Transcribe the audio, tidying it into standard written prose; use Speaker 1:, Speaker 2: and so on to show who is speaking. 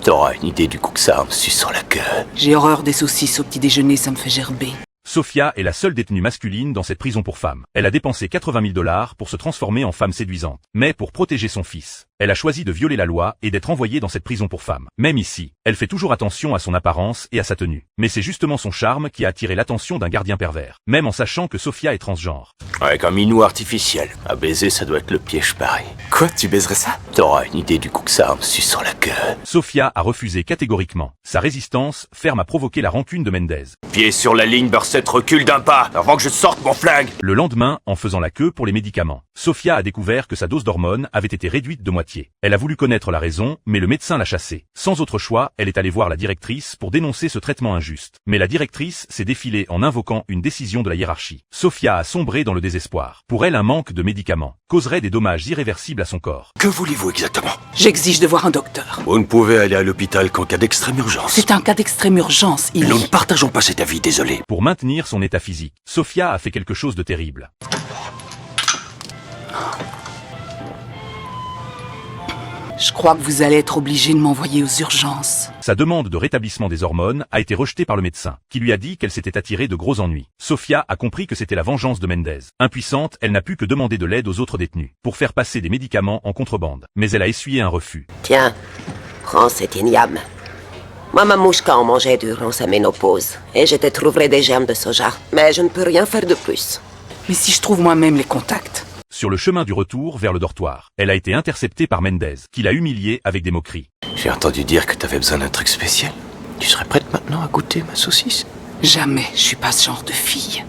Speaker 1: T'auras une idée du coup que ça me suce sur la queue.
Speaker 2: J'ai horreur des saucisses au petit déjeuner, ça me fait gerber.
Speaker 3: Sophia est la seule détenue masculine dans cette prison pour femmes. Elle a dépensé 80 000 $ pour se transformer en femme séduisante. Mais pour protéger son fils, elle a choisi de violer la loi et d'être envoyée dans cette prison pour femmes. Même ici, elle fait toujours attention à son apparence et à sa tenue. Mais c'est justement son charme qui a attiré l'attention d'un gardien pervers, même en sachant que Sophia est transgenre.
Speaker 1: Ouais, comme minou artificiel. À baiser, ça doit être le piège pareil.
Speaker 4: Quoi, tu baiserais ça?
Speaker 1: T'auras une idée du coup que ça me suce sur la queue.
Speaker 3: Sophia a refusé catégoriquement. Sa résistance ferme a provoqué la rancune de Mendez.
Speaker 1: Pied sur la ligne, Barset, recule d'un pas, avant que je sorte mon flingue.
Speaker 3: Le lendemain, en faisant la queue pour les médicaments, Sophia a découvert que sa dose d'hormones avait été réduite de moitié. Elle a voulu connaître la raison, mais le médecin l'a chassée. Sans autre choix, elle est allée voir la directrice pour dénoncer ce traitement injuste. Mais la directrice s'est défilée en invoquant une décision de la hiérarchie. Sophia a sombré dans le désespoir. Pour elle, un manque de médicaments causerait des dommages irréversibles à son corps.
Speaker 4: Que voulez-vous exactement?
Speaker 2: J'exige de voir un docteur.
Speaker 4: Vous ne pouvez aller à l'hôpital qu'en cas d'extrême urgence.
Speaker 2: C'est un cas d'extrême urgence,
Speaker 4: Nous ne partageons pas cet avis, désolé.
Speaker 3: Pour maintenir son état physique, Sophia a fait quelque chose de terrible.
Speaker 2: Je crois que vous allez être obligé de m'envoyer aux urgences.
Speaker 3: Sa demande de rétablissement des hormones a été rejetée par le médecin, qui lui a dit qu'elle s'était attirée de gros ennuis. Sophia a compris que c'était la vengeance de Mendez. Impuissante, elle n'a pu que demander de l'aide aux autres détenus, pour faire passer des médicaments en contrebande. Mais elle a essuyé un refus.
Speaker 5: Tiens, prends cet igname. Moi, ma mouchka en mangeait durant sa ménopause, et je te trouverai des germes de soja, mais je ne peux rien faire de plus.
Speaker 2: Mais si je trouve moi-même les contacts?
Speaker 3: Sur le chemin du retour vers le dortoir, elle a été interceptée par Mendez, qui l'a humiliée avec des moqueries.
Speaker 4: J'ai entendu dire que t'avais besoin d'un truc spécial. Tu serais prête maintenant à goûter ma saucisse?
Speaker 2: Jamais, je suis pas ce genre de fille.